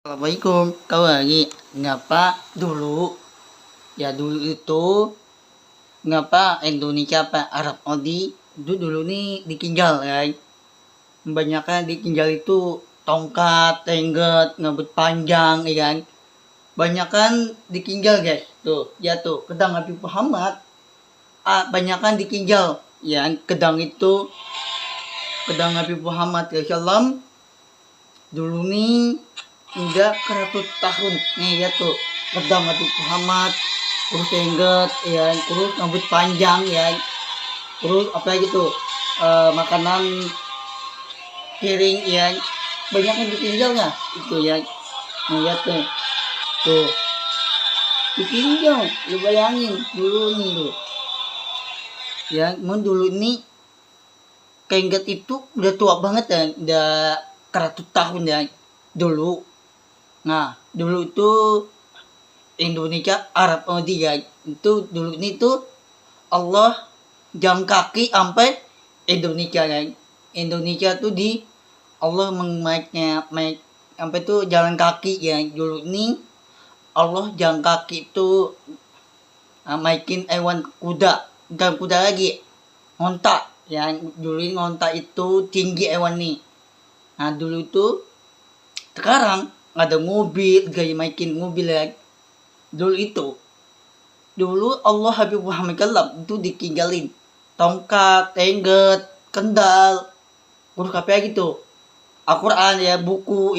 Assalamualaikum, kau lagi ngapa dulu? Ya dulu itu ngapa Indonesia apa Arab Saudi itu dulu nih ditinggal ya. Kebanyakan ditinggal itu tongkat, tengget, ngabut panjang ya kan. Banyakan ditinggal guys. Tuh, ya tuh, kedang Nabi Muhammad. Banyakan ditinggal ya kedang itu kedang Nabi Muhammad SAW dulu nih udah 100 tahun nih ya tuh pedang Nabi Muhammad terus tengget ya terus rambut panjang ya terus apa lagi tuh makanan piring ya banyak yang ditinggal nggak itu ya nah ya tuh ditinggal lu bayangin dulu nih tuh ya mau dulu nih tengget itu udah tua banget ya udah 100 tahun ya dulu. Nah, dulu itu Indonesia Arab Saudi ya. Itu dulu ini tuh Allah jalan kaki sampai Indonesia ya. Indonesia tuh di Allah sampai tuh jalan kaki ya. Dulu ini Allah jalan kaki itu maikin hewan kuda, bukan kuda lagi. Ngontak ya. Dulu ini ngontak itu tinggi hewan nih. Nah, dulu itu sekarang ada mobil gaya maikin mobil ya dulu Allah Habib Muhammad Kalam itu ditinggalin tongkat tengget kendal urus apa gitu Al-Quran ya buku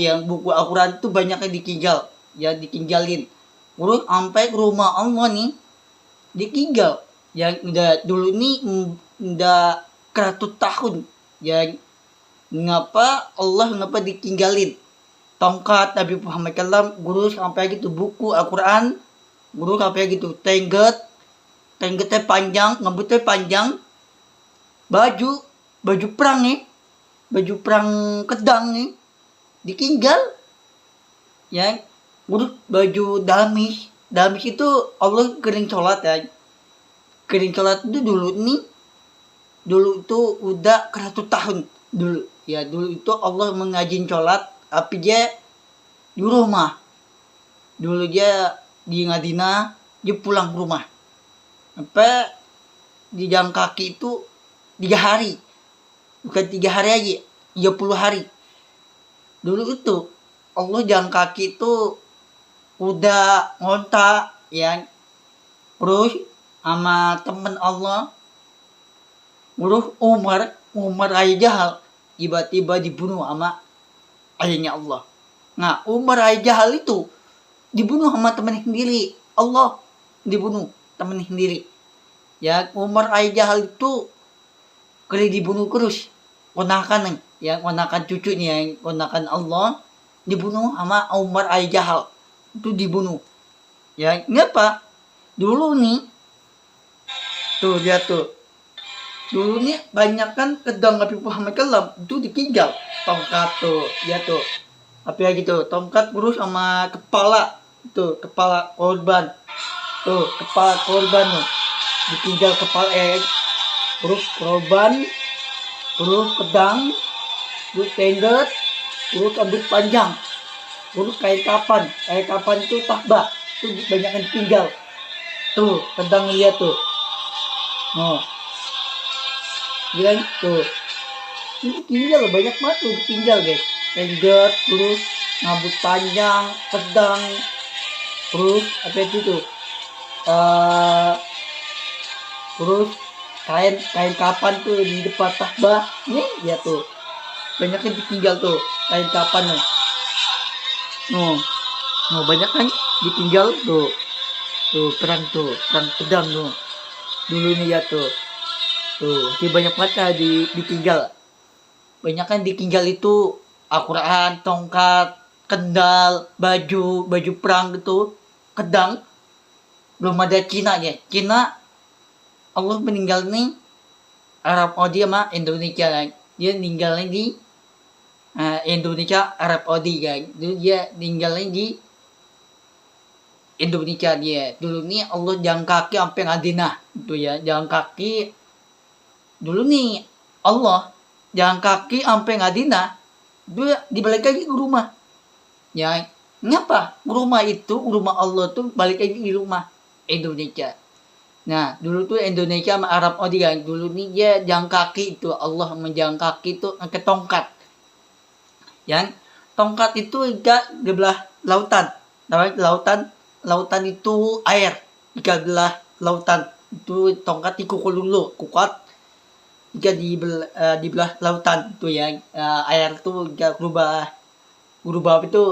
Al-Quran itu banyak yang ditinggal ya ditinggalin urus sampai rumah Allah nih ditinggal yang udah dulu nih udah 100 tahun ya ngapa ditinggalin tongkat Nabi Muhammad Kalam guru sampai gitu buku Al-Quran guru sampai gitu tenggetnya panjang ngembutnya panjang baju perang nih baju perang kedang nih ditinggal ya guru baju damis itu Allah kering sholat ya kering sholat itu dulu itu udah 100 tahun dulu ya dulu itu Allah mengajin sholat tapi dia di rumah dulu dia di Madinah dia pulang ke rumah sampai di jalan kaki itu 3 hari bukan 3 hari aja 30 hari dulu itu Allah jalan kaki itu udah ngontak ya terus sama temen Allah terus Umar ayah Jahal tiba-tiba dibunuh sama ayahnya Allah. Nah, Umar ayah Jahal itu dibunuh sama temannya sendiri. Allah dibunuh temannya sendiri. Ya, Umar ayah Jahal itu kali dibunuh terus. Ponakan yang ponakan cucunya yang ponakan Allah dibunuh sama Umar ayah Jahal. Itu dibunuh. Ya, ngapa? Dulu nih tuh dia tuh dulu nih banyak kan kedang Nabi Muhammad Kalam itu ditinggal tongkat tuh ya tuh apa ya gitu tongkat terus sama kepala korban tuh kepala korban tuh ditinggal kepala terus korban terus pedang terus tengget terus rambut panjang terus kain kapan itu tahbah tuh banyak yang ditinggal tuh pedang lihat tuh bilang tuh ini tinggal banyak banget tuh ditinggal guys tengget terus rambut panjang pedang terus apa itu tuh terus kain kapan tuh di depan tahbah nih ya tuh banyak yang ditinggal tuh kain kapan banyak kan ditinggal tuh perang pedang tuh dulu nih ya tuh banyak banget ditinggal banyak kan ditinggal itu Al-Quran tongkat kendal baju perang gitu kedang belum ada Cina ya Cina Allah meninggal nih Arab Saudi sama Indonesia kan dia ninggalnya di Indonesia Arab Saudi kan dia ninggalnya di Indonesia dia dulu nih Allah jalan kaki sampai Madinah itu ya jalan kaki dulu nih Allah jalan kaki sampai Madinah dia dibalik lagi ke rumah ya Ngapa? Rumah Allah tuh balik lagi di rumah Indonesia. Nah, dulu tuh Indonesia sama Arab Saudi kan. Dulu nih dia jalan kaki itu, Allah menjalan kaki itu angkat tongkat. Yang tongkat itu di belah lautan. Lautan itu air. Jika belah lautan itu tongkat dikukul dulu, kuat. Jika di belah lautan itu yang air tuh jika berubah itu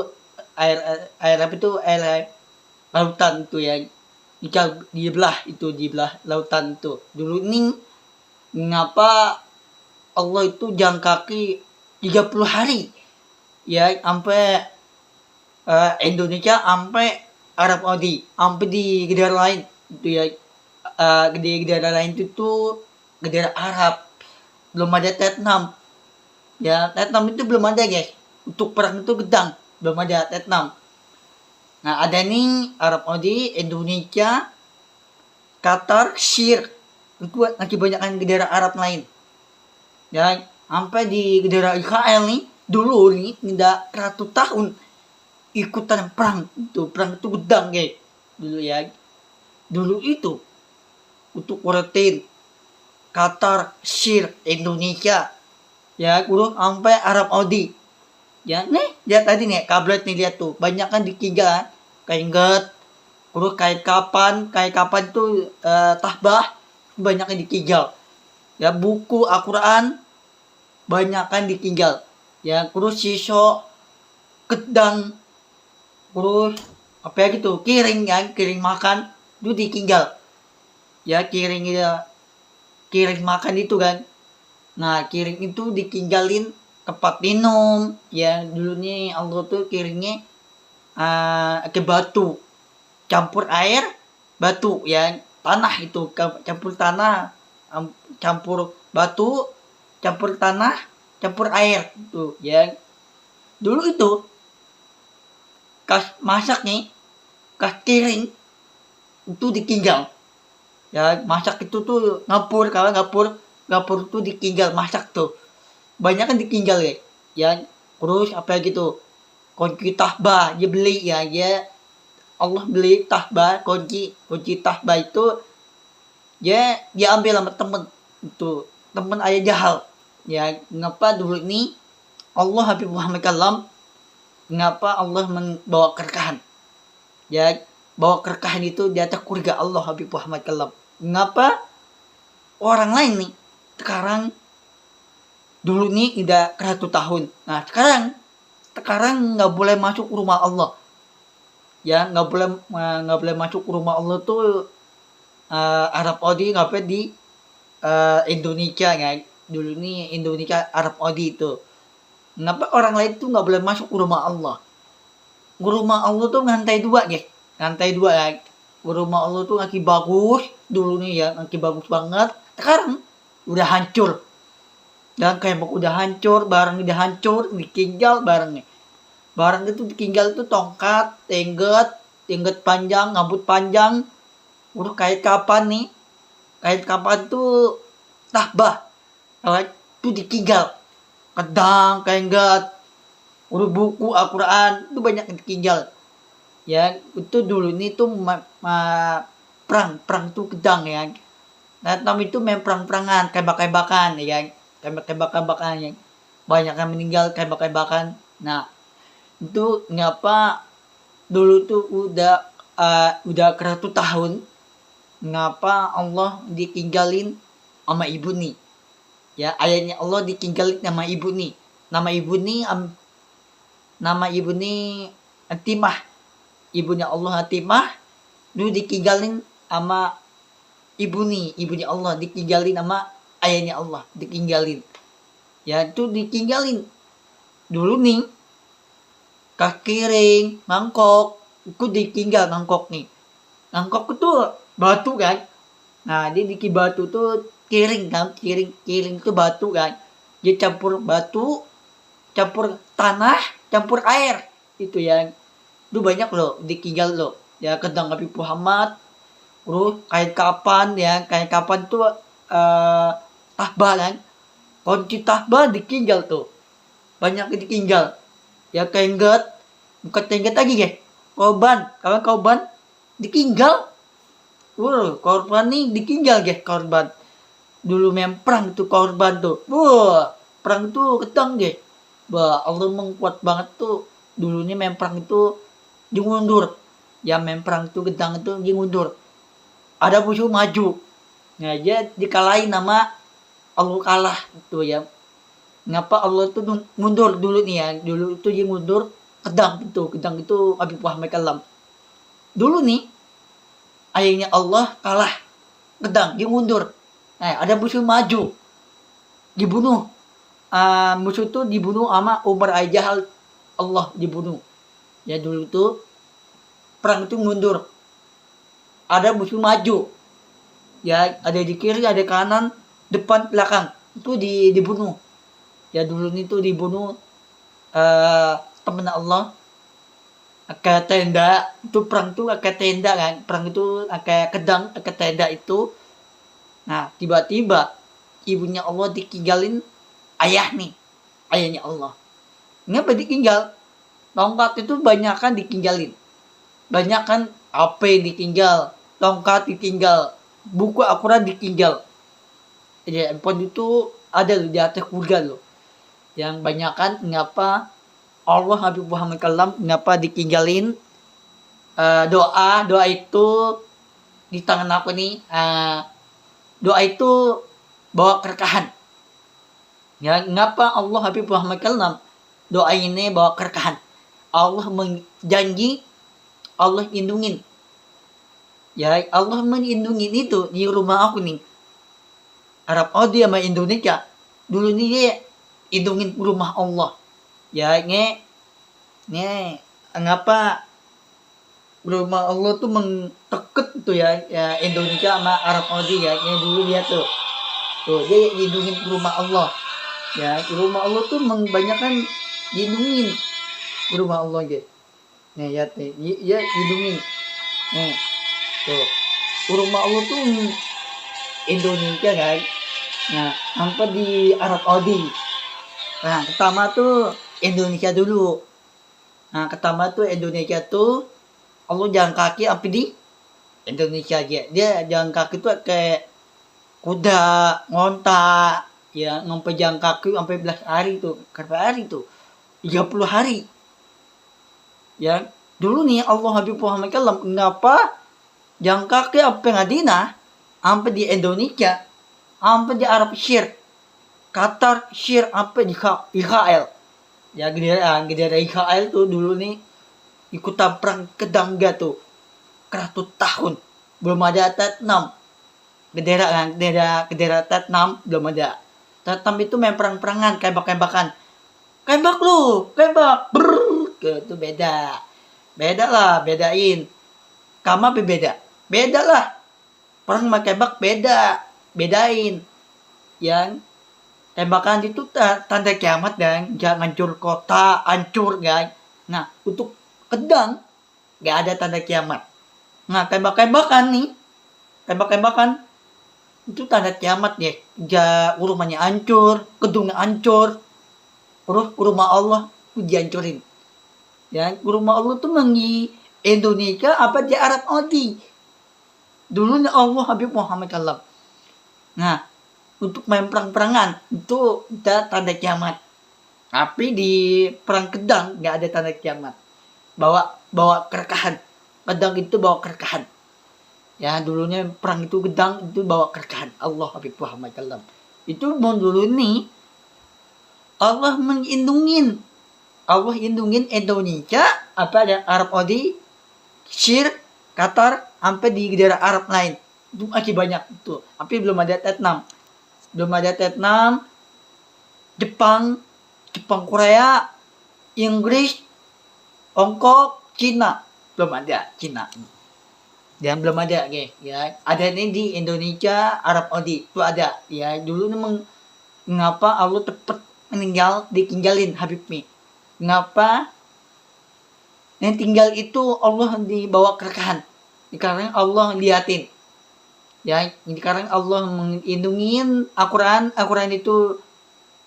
air apa itu air lautan itu ya, jika di belah lautan itu dulu ini. Mengapa Allah itu jalan kaki 30 hari ya, sampai Indonesia sampai Arab Saudi, sampai di negara lain itu ya, di negara lain itu tuh negara Arab, belum ada Vietnam ya. Vietnam itu belum ada guys, untuk perang itu gedang, belum ada Vietnam. Nah, ada nih Arab Saudi, Indonesia, Qatar, Syir, itu lagi banyak negara Arab lain ya. Sampai di negara Israel nih, dulu nih tidak 100 tahun ikutan perang itu gedang guys dulu ya. Dulu itu untuk Koretin, Qatar, Syir, Indonesia ya, udah sampai Arab Saudi ya. Nih lihat tadi nih kablet nih, lihat tuh banyak kan dikiga kainget, udah kain kapan tuh tahbah banyak yang dikigal ya. Buku Al-Quran banyak kan ditinggal ya. Terus siso gedang, terus apa ya gitu, kiring kan, kiring makan itu ditinggal ya. Kiring makan itu kan. Nah, kiring itu ditinggalin tempat minum ya. Dulu nih Allah tuh kiringnya ke batu, campur air batu ya, tanah itu campur tanah, campur batu, campur tanah, campur air itu ya. Dulu itu kas masak nih, kas kiring itu ditinggal ya. Masak itu tuh ngapur, kalau ngapur tuh ditinggal masak tuh banyak kan ditinggal ya. Terus apa gitu, kunci tahbah dia beli ya, Allah beli tahbah, kunci tahbah itu dia ambil sama temen itu, temen ayah jahal ya. Ngapa dulu ini Allah Habib Muhammad Kalam, ngapa Allah membawa kerkahan ya, bawa kerkahan itu di atas kurga Allah Habib Muhammad Kalam. Ngapa orang lain nih sekarang dulu nih tidak 100 tahun. Nah, sekarang nggak boleh masuk rumah Allah ya, nggak boleh masuk rumah Allah tuh Arab Saudi, nggak boleh di Indonesia ya. Dulu nih Indonesia Arab Saudi itu. Kenapa orang lain tuh nggak boleh masuk rumah Allah? Rumah Allah tuh lantai 2 ya, lantai 2 ya. Rumah Allah tuh lagi bagus dulu nih ya, lagi bagus banget. Sekarang udah hancur. Dan kayak udah hancur, barang udah hancur, ditinggal barangnya. Barang itu ditinggal itu tongkat, tengget panjang, rambut panjang. Udah kayak kapan nih? Kayak kapan tuh tahbah. Itu ditinggal. Kedang, tengget, udah buku Al-Quran itu banyak yang ditinggal. Ya, itu dulu ini tuh perang tuh gedang ya. Vietnam itu main perang-perangan, tembak-tembakan ya. Tembak-tembakan ya. Banyak yang meninggal tembak-tembakan. Nah, itu ngapa dulu tuh udah 100 tahun, ngapa Allah ditinggalin sama ibu nih ya. Ayahnya Allah ditinggalin sama ibu nih. Nama ibu nih Atimah, ibunya Allah Atimah. Dulu ditinggalin sama ibunya Allah, ditinggalin sama ayahnya Allah, ditinggalin ya. Itu ditinggalin dulu nih kakiring, mangkok itu ditinggal. Mangkok itu batu kan. Nah, dia dikit batu tuh kiring kan, kiring itu batu kan. Dia campur batu, campur tanah, campur air itu ya. Itu banyak loh ditinggal loh ya. Kedang Habib Muhammad, terus kain kapan tuh tahbah kan, kunci tahbah ditinggal tuh banyak ditinggal ya. Kengget Bukan tenggat lagi guys. Korban, kawan korban ditinggal. Korban nih ditinggal guys, korban. Dulu memang perang tuh korban tuh. Perang tuh ketang guys. Allah mengkuat banget tuh. Dulu nih memang perang itu dimundur. Ya memang perang tuh ketang itu dimundur. Ada musuh maju. Nah, dia dikalahin nama Allah kalah gitu ya. Ngapa Allah tuh mundur dulu nih ya. Dulu itu dia mundur kedang itu Habib Muhammad Kalam. Dulu nih akhirnya Allah kalah kedang dia mundur. Nah, ada musuh maju dibunuh. Musuh tuh dibunuh sama Umar Ajahal. Allah dibunuh. Ya dulu tuh perang itu mundur. Ada musuh maju. Ya ada di kiri, ada kanan, depan, belakang. Itu dibunuh. Ya dulu itu dibunuh teman Allah ke tenda. Itu perang itu ke tenda kan. Perang itu ke kedang, ke tenda itu. Nah, tiba-tiba ibunya Allah ditinggalin ayahnya Allah. Ngapa ditinggal? Tongkat itu banyak kan ditinggalin. Banyak kan HP ditinggal, tongkat ditinggal, buku Al-Quran ditinggal. Jadi handphone itu ada loh di atas kuda loh. Yang banyak kan ngapa Allah Habib Muhammad Kalam ngapa ditinggalin doa itu di tangan aku nih. Doa itu bawa kerkahan. Ya, ngapa Allah Habib Muhammad Kalam doa ini bawa kerkahan? Allah menjanji, Allah lindungin. Ya, Allah melindungin itu di rumah aku nih. Arab Saudi sama Indonesia. Dulu nih dia lindungin rumah Allah. Ya, ngapa rumah Allah tuh mengteket tuh ya Indonesia sama Arab Saudi ya. Dulu dia tuh dia lindungin rumah Allah. Ya, rumah Allah tuh kebanyakan lindungin rumah Allah gitu. Nih ya lindungin. Nih tuh rumah Allah tuh Indonesia kan. Nah, sampai di Arab Saudi. Nah, pertama tuh Indonesia dulu. Nah, pertama tuh Indonesia tuh Allah jalan kaki sampai di Indonesia aja. Dia jalan kaki tuh kayak kuda, ngontak, ya sampai jalan kaki sampai 11 hari tuh. Berapa hari tuh? 30 hari. Ya, dulu nih Allah Habib Muhammad Kalam ngapa jalan kaki sampai Madinah, sampai di Indonesia, sampai di Arab Syir, Qatar Syir, sampai di Israel. Ya gedera Israel tuh dulu nih ikutan perang kedangga tuh 100 tahun belum ada Vietnam. Gedera Vietnam belum ada. Vietnam itu main perang-perangan, kembak-kembakan. Kembak itu beda lah, bedain. Kama beda lah. Perang sama kembak bedain. Yang tembakan itu tanda kiamat dan jangan hancur kota, hancur guys. Nah, untuk pedang nggak ada tanda kiamat. Nah, tembak-tembakan itu tanda kiamat ya. Rumahnya hancur, gedungnya hancur, terus rumah Allah itu dihancurin. Ya, rumah Allah tuh di Indonesia apa di Arab Saudi. Dulu Allah Habib Muhammad Kalam. Nah, untuk main perang-perangan itu ada tanda kiamat. Tapi di perang kedang nggak ada tanda kiamat. Bawa kerkahan. Kedang itu bawa kerkahan. Ya, dulunya perang itu kedang itu bawa kerkahan. Allah Habib Muhammad Kalam. Itu dulu nih Allah melindungin Indonesia apa ada Arab Saudi, Syir, Qatar, sampai di daerah Arab lain. Itu masih banyak itu. Tapi belum ada Vietnam, Jepang, Korea, Inggris, Hongkong, Cina. Belum ada Cina. Dan belum ada ya. Ada ini di Indonesia, Arab Saudi. Itu ada. Ya, dulu memang ngapa Allah tepat ditinggalin Habib Mi. Ngapa yang tinggal itu Allah dibawa kerkahan. Sekarang Allah liatin. Ya, sekarang Allah melindungi Al-Quran itu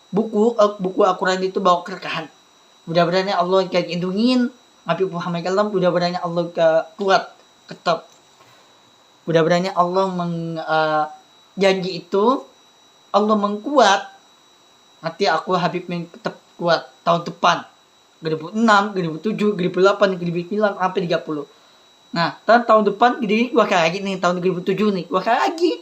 buku Al-Quran itu bawa kerkahan. Mudah-mudahan Allah akan lindungin Habib Muhammad Kalam mudah-mudahan Allah kuat tetap. Mudah-mudahan Allah janji itu Allah mengkuat nanti aku Habib yang tetap kuat tahun depan 2006, 2007, 2008, 2009 sampai 30. Nah, tahun depan jadi dua kali lagi nih tahun 2007 nih. Dua kali lagi.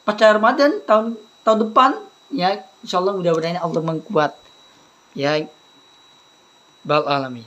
Pasca Ramadan tahun depan ya insyaallah mudah-mudahan Allah mengkuat. Ya, bal alamin.